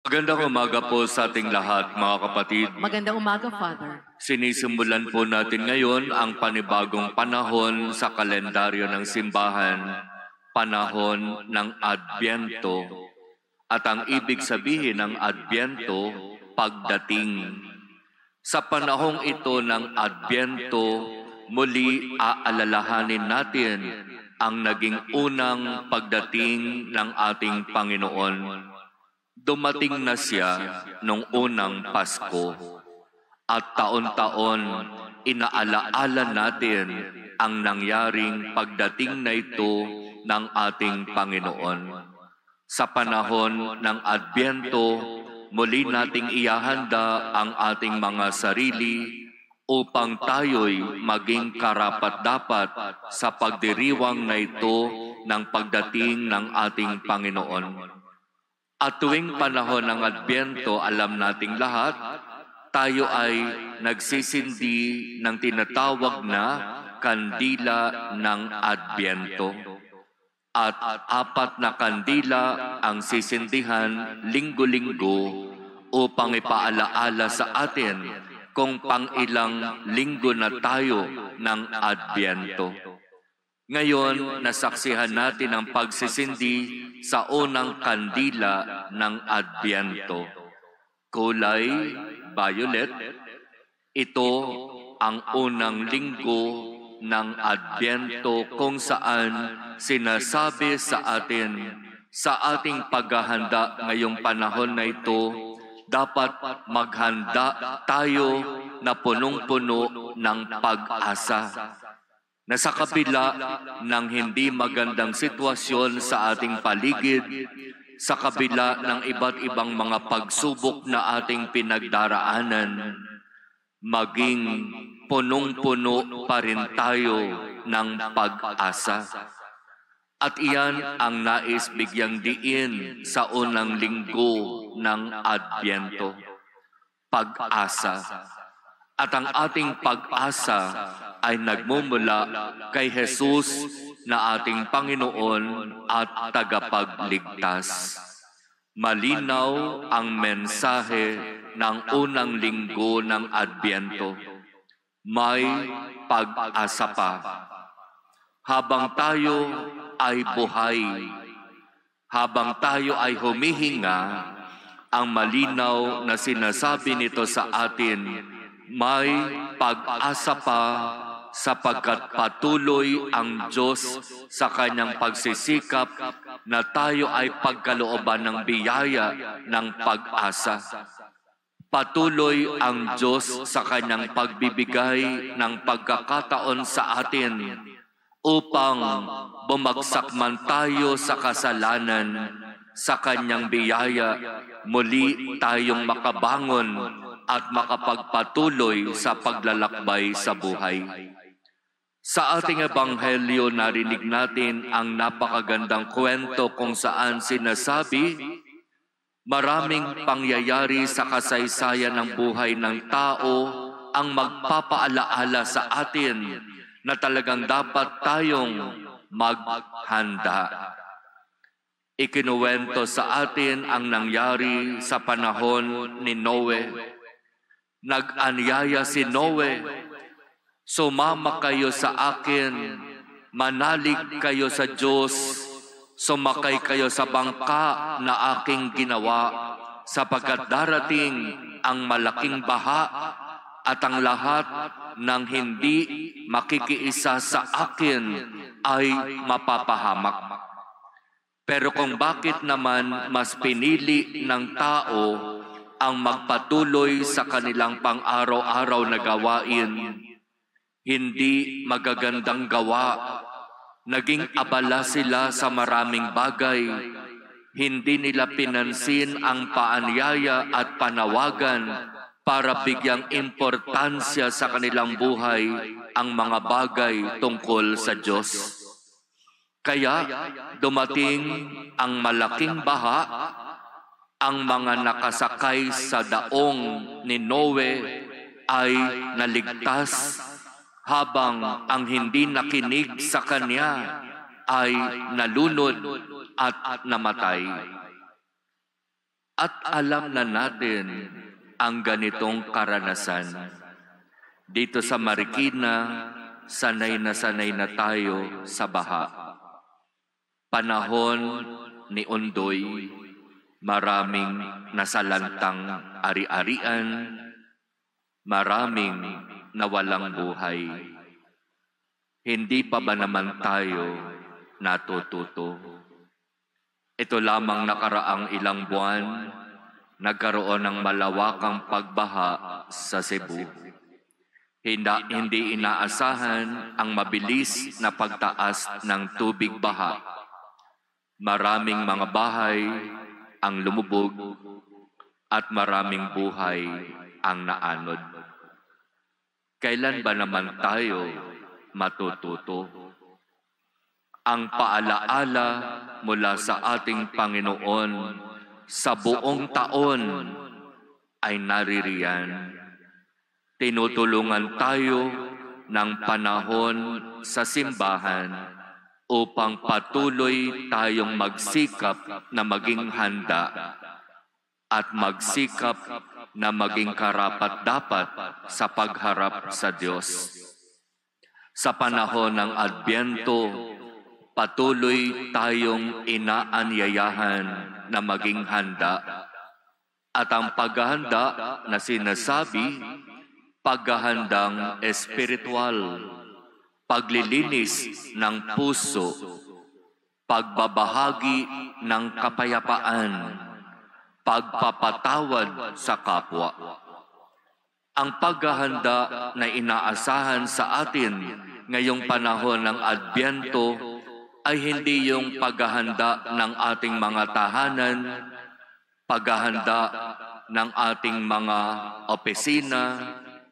Magandang umaga po sa ating lahat, mga kapatid. Magandang umaga, Father. Sinisimulan po natin ngayon ang panibagong panahon sa kalendaryo ng simbahan, panahon ng Adbyento. At ang ibig sabihin ng Adbyento, pagdating. Sa panahong ito ng Adbyento, muli aalalahanin natin ang naging unang pagdating ng ating Panginoon. Dumating na siya nung unang Pasko at taon-taon inaalaala natin ang nangyaring pagdating na ito ng ating Panginoon. Sa panahon ng Adbyento, muli nating iyahanda ang ating mga sarili upang tayo'y maging karapat-dapat sa pagdiriwang na ito ng pagdating ng ating Panginoon. At tuwing panahon ng Adbyento, alam nating lahat, tayo ay nagsisindi ng tinatawag na kandila ng Adbyento. At 4 na kandila ang sisindihan linggo-linggo upang ipaalaala sa atin kung pang-ilang linggo na tayo ng Adbyento. Ngayon, nasaksihan natin ang pagsisindi sa unang kandila ng Adbyento. Kulay violet, ito ang unang linggo ng Adbyento kung saan sinasabi sa atin sa ating paghahanda ngayong panahon na ito, dapat maghanda tayo na punong-puno ng pag-asa. Na sa kabila ng hindi magandang sitwasyon sa ating paligid, sa kabila ng iba't ibang mga pagsubok na ating pinagdaraanan, maging punong-puno pa rin tayo ng pag-asa. At iyan ang nais bigyang diin sa unang linggo ng Adbyento, pag-asa. At ang ating pag-asa ay nagmumula kay Jesus na ating Panginoon at tagapagligtas. Malinaw ang mensahe ng unang linggo ng Adbyento. May pag-asa pa. Habang tayo ay buhay, habang tayo ay humihinga, ang malinaw na sinasabi nito sa atin, may pag-asa pa sapagkat patuloy ang Diyos sa kanyang pagsisikap na tayo ay pagkalooban ng biyaya ng pag-asa. Patuloy ang Diyos sa kanyang pagbibigay ng pagkakataon sa atin upang bumagsak man tayo sa kasalanan, sa kanyang biyaya, muli tayong makabangon at makapagpatuloy sa paglalakbay sa buhay. Sa ating ebanghelyo, narinig natin ang napakagandang kwento kung saan sinasabi, maraming pangyayari sa kasaysayan ng buhay ng tao ang magpapaalaala sa atin na talagang dapat tayong maghanda. Ikinuwento sa atin ang nangyari sa panahon ni Noe. Nag-anyaya si Noe, sumama kayo sa akin, manalig kayo sa Diyos, sumakay kayo sa bangka na aking ginawa, sapagkat darating ang malaking baha at ang lahat ng hindi makikiisa sa akin ay mapapahamak. Pero kung bakit naman mas pinili ng tao ang magpatuloy sa kanilang pang-araw-araw na gawain, hindi magagandang gawa, naging abala sila sa maraming bagay, hindi nila pinansin ang paanyaya at panawagan para bigyang importansya sa kanilang buhay ang mga bagay tungkol sa Diyos. Kaya dumating ang malaking baha, ang mga nakasakay sa daong ni Noe ay naligtas, habang ang hindi nakinig sa kanya ay nalunod at namatay. At alam na natin ang ganitong karanasan. Dito sa Marikina, sanay na tayo sa baha. Panahon ni Ondoy, maraming nasalantang ari-arian, maraming nawalang buhay. Hindi pa ba naman tayo natututo? Ito lamang nakaraang ilang buwan, nagkaroon ng malawakang pagbaha sa Cebu. Hindi inaasahan ang mabilis na pagtaas ng tubig baha. Maraming mga bahay ang lumubog at maraming buhay ang naanod. Kailan ba naman tayo matututo? Ang paalaala mula sa ating Panginoon sa buong taon ay naririyan. Tinutulungan tayo ng panahon sa simbahan upang patuloy tayong magsikap na maging handa at magsikap na maging karapat-dapat sa pagharap sa Diyos. Sa panahon ng Adbyento, patuloy tayong inaanyayahan na maging handa. At ang paghahanda na sinasabi, paghahandang espiritual, paglilinis ng puso, pagbabahagi ng kapayapaan, pagpapatawad sa kapwa. Ang paghahanda na inaasahan sa atin ngayong panahon ng Adbyento ay hindi yung paghahanda ng ating mga tahanan, paghahanda ng ating mga opisina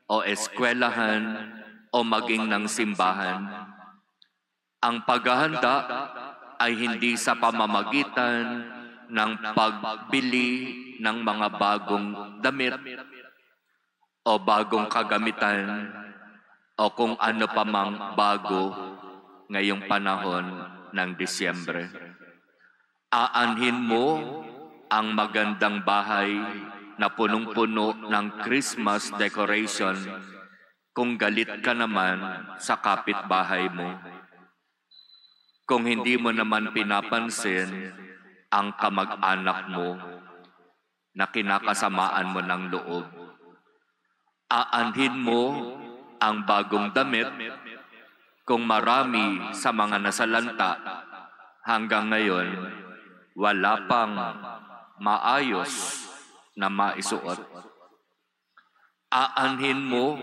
o eskwelahan o maging ng simbahan. Ang paghahanda ay hindi sa pamamagitan ng pagbili ng mga bagong damit o bagong kagamitan o kung ano pa mang bago ngayong panahon ng Disyembre. Aanhin mo ang magandang bahay na punong-puno ng Christmas decoration kung galit ka naman sa kapitbahay mo. Kung hindi mo naman pinapansin ang kamag-anak mo na kinakasamaan mo ng loob. Aanhin mo ang bagong damit kung marami sa mga nasalanta hanggang ngayon wala pang maayos na maisuot. Aanhin mo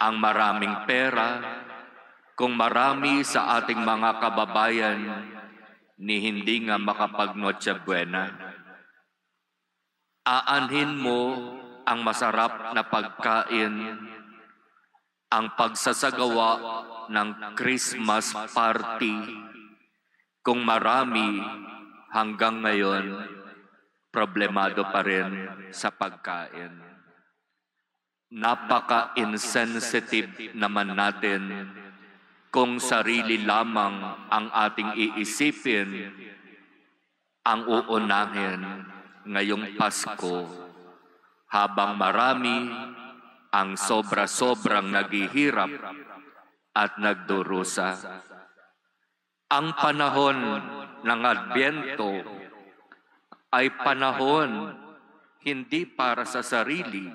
ang maraming pera kung marami sa ating mga kababayan ni hindi nga makapag-Noche Buena. Aanhin mo ang masarap na pagkain, ang pagsasagawa ng Christmas party kung marami hanggang ngayon problemado pa rin sa pagkain. Napaka-insensitive naman natin kung sarili lamang ang ating iisipin, ang uunahin ngayong Pasko, habang marami ang sobra-sobrang naghihirap at nagdurusa. Ang panahon ng Adbyento ay panahon hindi para sa sarili.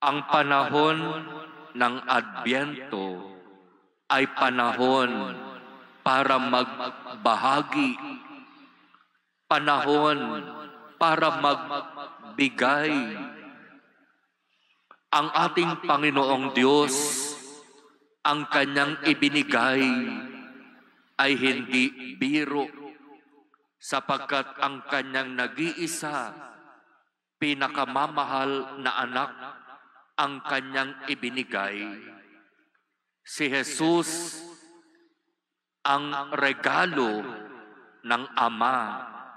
Ang panahon ng Adbyento ay panahon para magbahagi, panahon para magbigay. Ang ating Panginoong Diyos, ang Kanyang ibinigay ay hindi biro, sapagkat ang Kanyang nag-iisa, pinakamamahal na anak, ang Kanyang ibinigay. Si Jesus, ang regalo ng Ama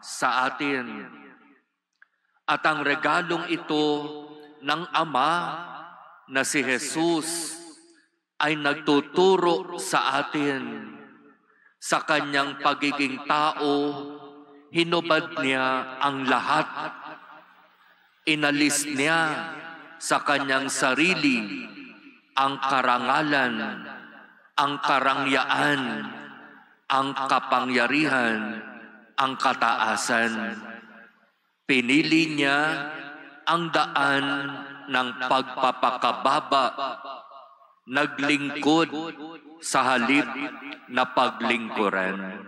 sa atin. At ang regalong ito ng Ama na si Jesus ay nagtuturo sa atin. Sa Kanyang pagiging tao, hinubad niya ang lahat Inalis niya sa kanyang sarili ang karangalan, ang karangyaan, ang kapangyarihan, ang kataasan. Pinili niya ang daan ng pagpapakababa, naglingkod sa halip na paglingkuran.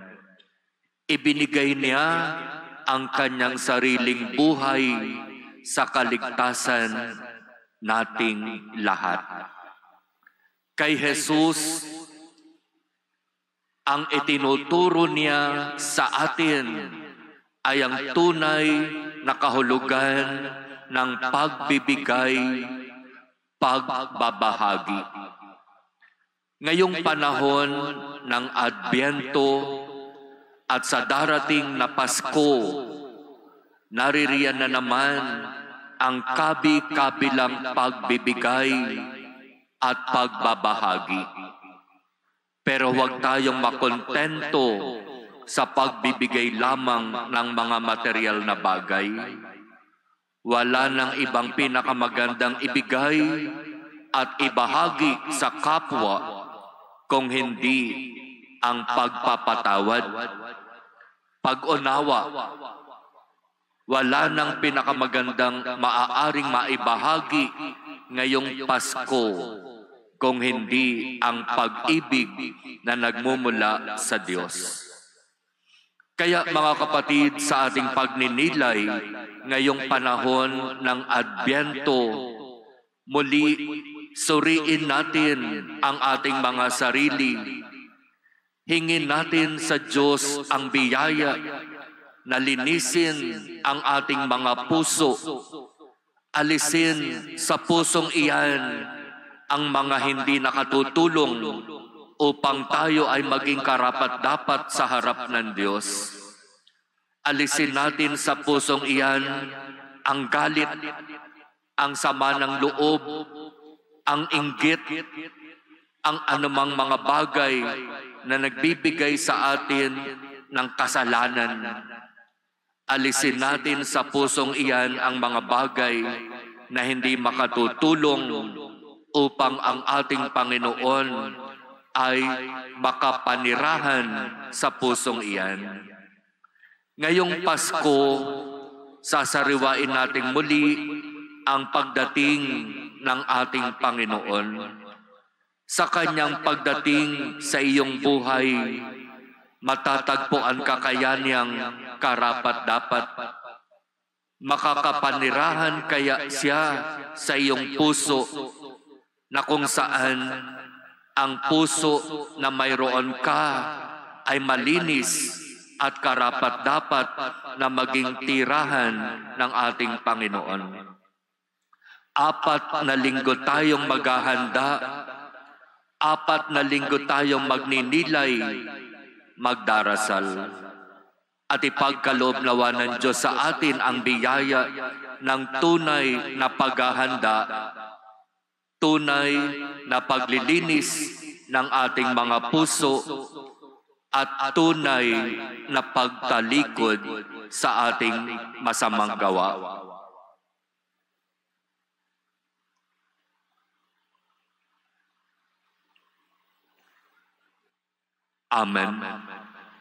Ibinigay niya ang kanyang sariling buhay sa kaligtasan nating lahat. Kay Jesus, ang itinuturo niya sa atin ay ang tunay na kahulugan ng pagbibigay, pagbabahagi. Ngayong panahon ng Adbyento at sa darating na Pasko, naririyan na naman ang kabi-kabilang pagbibigay at pagbabahagi. Pero huwag tayong makontento sa pagbibigay lamang ng mga material na bagay. Wala nang ibang pinakamagandang ibigay at ibahagi sa kapwa kung hindi ang pagpapatawad, pag-unawa. Wala nang pinakamagandang maaaring maibahagi ngayong Pasko kung hindi ang pag-ibig na nagmumula sa Diyos. Kaya mga kapatid, sa ating pagninilay ngayong panahon ng Adbyento, muli suriin natin ang ating mga sarili. Hingin natin sa Diyos ang biyaya na linisin ang ating mga puso. Alisin sa pusong iyan ang mga hindi nakatutulong upang tayo ay maging karapat-dapat sa harap ng Diyos. Alisin natin sa pusong iyan ang galit, ang sama ng loob, ang inggit, ang anumang mga bagay na nagbibigay sa atin ng kasalanan. Alisin natin sa pusong iyan ang mga bagay na hindi makatutulong upang ang ating Panginoon ay makapanirahan sa pusong iyan. Ngayong Pasko, sasariwain natin muli ang pagdating ng ating Panginoon. Sa kanyang pagdating sa iyong buhay, matatagpuan ka kaya niyang karapat-dapat. Makakapanirahan kaya siya sa iyong puso na kung saan ang puso na mayroon ka ay malinis at karapat-dapat na maging tirahan ng ating Panginoon. 4 na linggo tayong maghahanda, 4 na linggo tayong magninilay, magdarasal. At ipagkaloob nawa ng Diyos sa atin ang biyaya ng tunay na paghahanda, tunay na paglilinis ng ating mga puso at tunay na pagtalikod sa ating masamang gawa. Amen.